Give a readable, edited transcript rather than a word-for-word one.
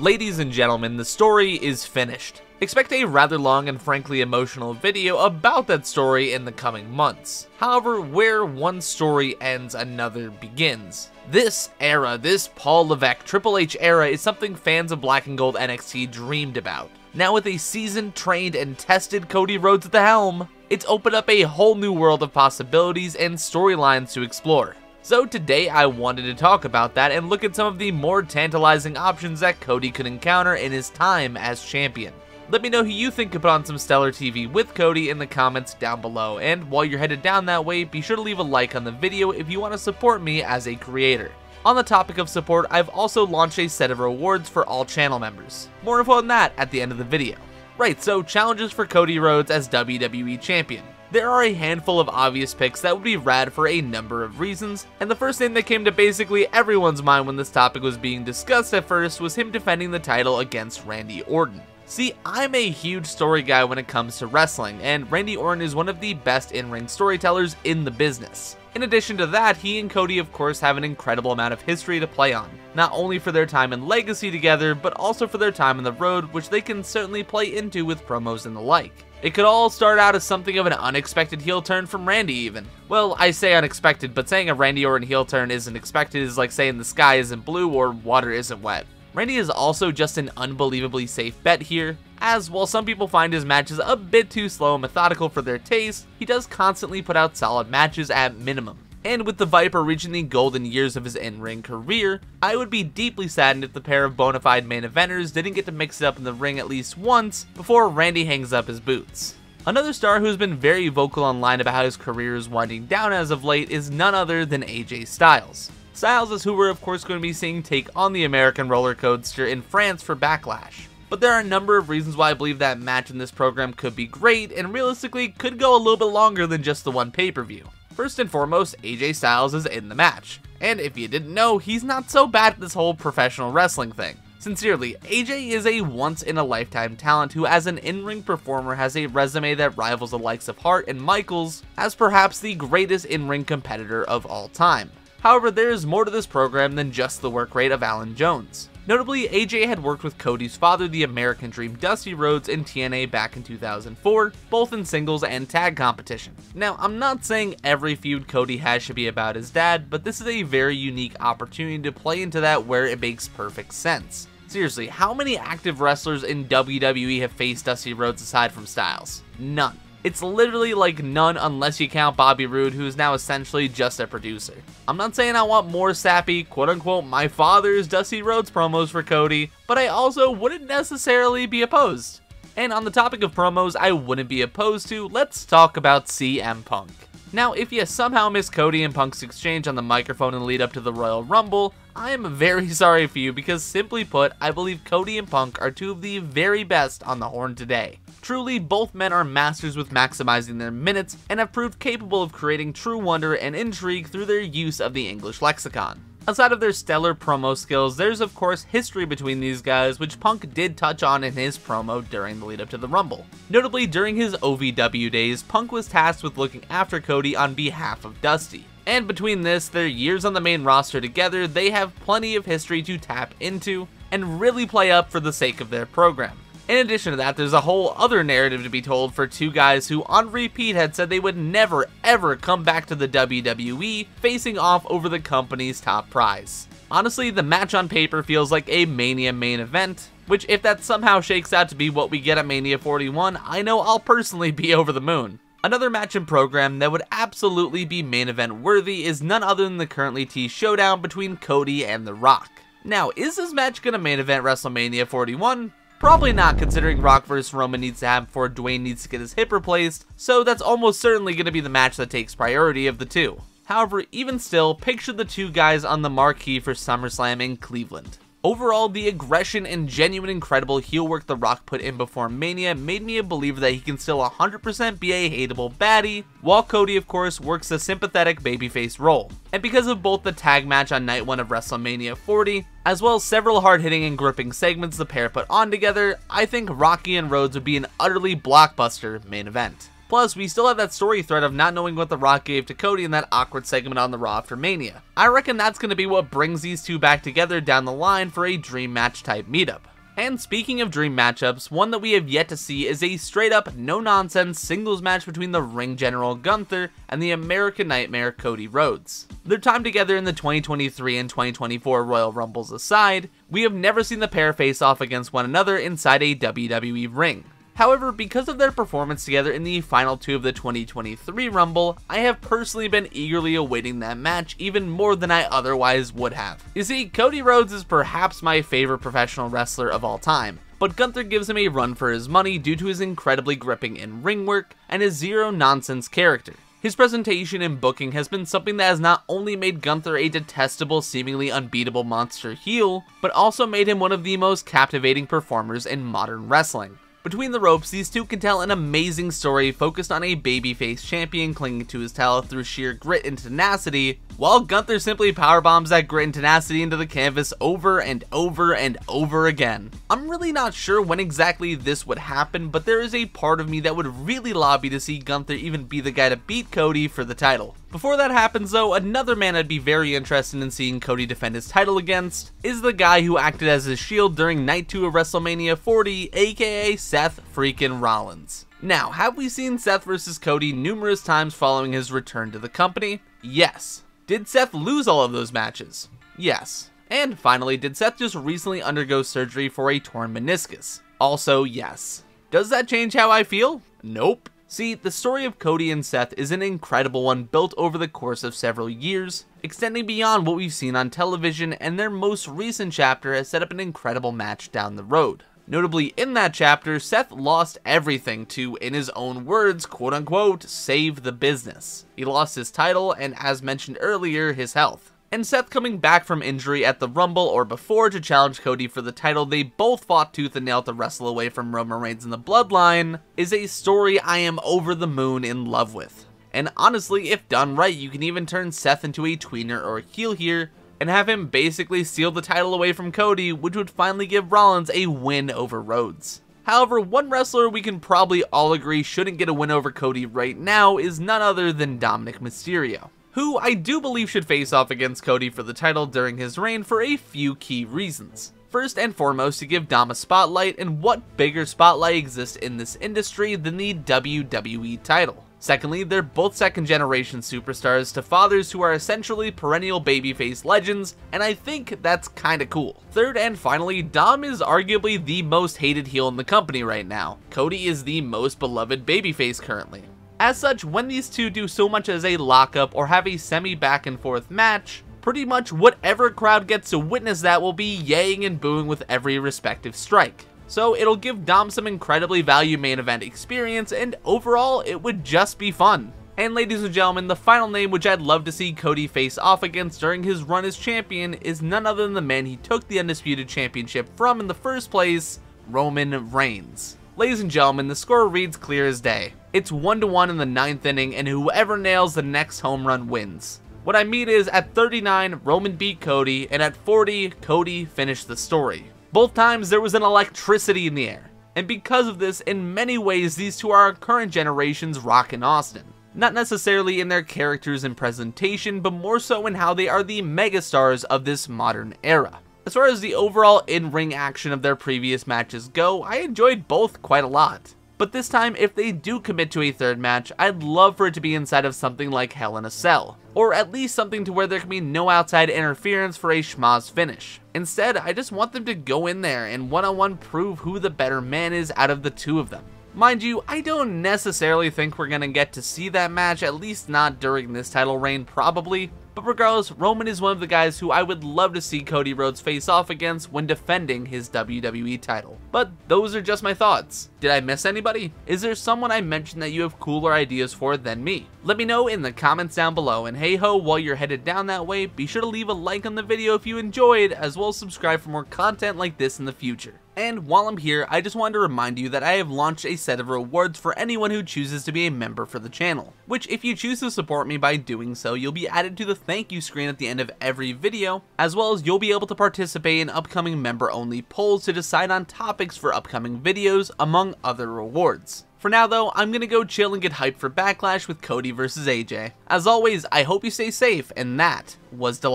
Ladies and gentlemen, the story is finished. Expect a rather long and frankly emotional video about that story in the coming months. However, where one story ends, another begins. This era, this Paul Levesque Triple H era, is something fans of Black and Gold NXT dreamed about. Now with a seasoned, trained, and tested Cody Rhodes at the helm, it's opened up a whole new world of possibilities and storylines to explore. So today I wanted to talk about that and look at some of the more tantalizing options that Cody could encounter in his time as champion. Let me know who you think could put on some stellar TV with Cody in the comments down below, and while you're headed down that way, be sure to leave a like on the video if you want to support me as a creator. On the topic of support, I've also launched a set of rewards for all channel members. More info on that at the end of the video. Right, so challenges for Cody Rhodes as WWE Champion. There are a handful of obvious picks that would be rad for a number of reasons, and the first thing that came to basically everyone's mind when this topic was being discussed at first was him defending the title against Randy Orton. See, I'm a huge story guy when it comes to wrestling, and Randy Orton is one of the best in-ring storytellers in the business. In addition to that, he and Cody of course have an incredible amount of history to play on, not only for their time in Legacy together, but also for their time on the road, which they can certainly play into with promos and the like. It could all start out as something of an unexpected heel turn from Randy even. Well, I say unexpected, but saying a Randy Orton heel turn isn't expected is like saying the sky isn't blue or water isn't wet. Randy is also just an unbelievably safe bet here, as while some people find his matches a bit too slow and methodical for their taste, he does constantly put out solid matches at minimum. And with the Viper reaching the golden years of his in-ring career, I would be deeply saddened if the pair of bona fide main eventers didn't get to mix it up in the ring at least once before Randy hangs up his boots. Another star who's been very vocal online about how his career is winding down as of late is none other than AJ Styles. Styles is who we're of course going to be seeing take on the American roller coaster in France for Backlash. But there are a number of reasons why I believe that match in this program could be great and realistically could go a little bit longer than just the one pay-per-view. First and foremost, AJ Styles is in the match. And if you didn't know, he's not so bad at this whole professional wrestling thing. Sincerely, AJ is a once-in-a-lifetime talent who as an in-ring performer has a resume that rivals the likes of Hart and Michaels as perhaps the greatest in-ring competitor of all time. However, there is more to this program than just the work rate of Alan Jones. Notably, AJ had worked with Cody's father, the American Dream Dusty Rhodes, in TNA back in 2004, both in singles and tag competition. Now, I'm not saying every feud Cody has should be about his dad, but this is a very unique opportunity to play into that where it makes perfect sense. Seriously, how many active wrestlers in WWE have faced Dusty Rhodes aside from Styles? None. It's literally like none unless you count Bobby Roode, who is now essentially just a producer. I'm not saying I want more sappy, quote-unquote, my father's Dusty Rhodes promos for Cody, but I also wouldn't necessarily be opposed. And on the topic of promos I wouldn't be opposed to, let's talk about CM Punk. Now, if you somehow missed Cody and Punk's exchange on the microphone in the lead up to the Royal Rumble, I am very sorry for you because simply put, I believe Cody and Punk are two of the very best on the horn today. Truly, both men are masters with maximizing their minutes and have proved capable of creating true wonder and intrigue through their use of the English lexicon. Aside of their stellar promo skills, there's of course history between these guys, which Punk did touch on in his promo during the lead up to the Rumble. Notably, during his OVW days, Punk was tasked with looking after Cody on behalf of Dusty. And between this, their years on the main roster together, they have plenty of history to tap into and really play up for the sake of their program. In addition to that, there's a whole other narrative to be told for two guys who on repeat had said they would never ever come back to the WWE, facing off over the company's top prize. Honestly, the match on paper feels like a Mania main event, which if that somehow shakes out to be what we get at Mania 41, I know I'll personally be over the moon. Another match in program that would absolutely be main event worthy is none other than the currently teased showdown between Cody and The Rock. Now, is this match gonna main event WrestleMania 41? Probably not, considering Rock vs. Roman needs to happen before Dwayne needs to get his hip replaced, so that's almost certainly going to be the match that takes priority of the two. However, even still, picture the two guys on the marquee for SummerSlam in Cleveland. Overall, the aggression and genuine incredible heel work The Rock put in before Mania made me a believer that he can still 100% be a hateable baddie, while Cody of course works a sympathetic babyface role. And because of both the tag match on night 1 of WrestleMania 40, as well as several hard-hitting and gripping segments the pair put on together, I think Rocky and Rhodes would be an utterly blockbuster main event. Plus, we still have that story thread of not knowing what The Rock gave to Cody in that awkward segment on the Raw after Mania. I reckon that's going to be what brings these two back together down the line for a dream match type meetup. And speaking of dream matchups, one that we have yet to see is a straight up, no nonsense singles match between the Ring General Gunther and the American Nightmare Cody Rhodes. Their time together in the 2023 and 2024 Royal Rumbles aside, we have never seen the pair face off against one another inside a WWE ring. However, because of their performance together in the final two of the 2023 Rumble, I have personally been eagerly awaiting that match even more than I otherwise would have. You see, Cody Rhodes is perhaps my favorite professional wrestler of all time, but Gunther gives him a run for his money due to his incredibly gripping in-ring work and his zero-nonsense character. His presentation and booking has been something that has not only made Gunther a detestable, seemingly unbeatable monster heel, but also made him one of the most captivating performers in modern wrestling. Between the ropes, these two can tell an amazing story focused on a babyface champion clinging to his title through sheer grit and tenacity, while Gunther simply powerbombs that grit and tenacity into the canvas over and over and over again. I'm really not sure when exactly this would happen, but there is a part of me that would really lobby to see Gunther even be the guy to beat Cody for the title. Before that happens though, another man I'd be very interested in seeing Cody defend his title against is the guy who acted as his shield during Night 2 of WrestleMania 40, aka Seth freaking Rollins. Now, have we seen Seth versus Cody numerous times following his return to the company? Yes. Did Seth lose all of those matches? Yes. And finally, did Seth just recently undergo surgery for a torn meniscus? Also yes. Does that change how I feel? Nope. See, the story of Cody and Seth is an incredible one built over the course of several years, extending beyond what we've seen on television, and their most recent chapter has set up an incredible match down the road. Notably, in that chapter, Seth lost everything to, in his own words, quote-unquote, save the business. He lost his title and, as mentioned earlier, his health. And Seth coming back from injury at the Rumble or before to challenge Cody for the title they both fought tooth and nail to wrestle away from Roman Reigns and the Bloodline is a story I am over the moon in love with. And honestly, if done right, you can even turn Seth into a tweener or a heel here, and have him basically steal the title away from Cody, which would finally give Rollins a win over Rhodes. However, one wrestler we can probably all agree shouldn't get a win over Cody right now is none other than Dominic Mysterio, who I do believe should face off against Cody for the title during his reign for a few key reasons. First and foremost, to give Dom a spotlight, and what bigger spotlight exists in this industry than the WWE title? Secondly, they're both second-generation superstars to fathers who are essentially perennial babyface legends, and I think that's kinda cool. Third and finally, Dom is arguably the most hated heel in the company right now. Cody is the most beloved babyface currently. As such, when these two do so much as a lockup or have a semi-back and forth match, pretty much whatever crowd gets to witness that will be yaying and booing with every respective strike. So it'll give Dom some incredibly valued main event experience, and overall, it would just be fun. And ladies and gentlemen, the final name which I'd love to see Cody face off against during his run as champion is none other than the man he took the Undisputed Championship from in the first place, Roman Reigns. Ladies and gentlemen, the score reads clear as day. It's 1-1 in the 9th inning, and whoever nails the next home run wins. What I mean is, at 39, Roman beat Cody, and at 40, Cody finished the story. Both times there was an electricity in the air, and because of this, in many ways these two are our current generation's Rock and Austin. Not necessarily in their characters and presentation, but more so in how they are the megastars of this modern era. As far as the overall in-ring action of their previous matches go, I enjoyed both quite a lot. But this time, if they do commit to a third match, I'd love for it to be inside of something like Hell in a Cell, or at least something to where there can be no outside interference for a schmoz finish. Instead, I just want them to go in there and one-on-one prove who the better man is out of the two of them. Mind you, I don't necessarily think we're gonna get to see that match, at least not during this title reign probably, but regardless, Roman is one of the guys who I would love to see Cody Rhodes face off against when defending his WWE title. But those are just my thoughts. Did I miss anybody? Is there someone I mentioned that you have cooler ideas for than me? Let me know in the comments down below, and hey ho, while you're headed down that way, be sure to leave a like on the video if you enjoyed, as well as subscribe for more content like this in the future. And while I'm here, I just wanted to remind you that I have launched a set of rewards for anyone who chooses to be a member for the channel, which if you choose to support me by doing so, you'll be added to the thank you screen at the end of every video, as well as you'll be able to participate in upcoming member-only polls to decide on topics for upcoming videos, among other rewards. For now though, I'm gonna go chill and get hyped for Backlash with Cody versus AJ. As always, I hope you stay safe, and that was Dylightful.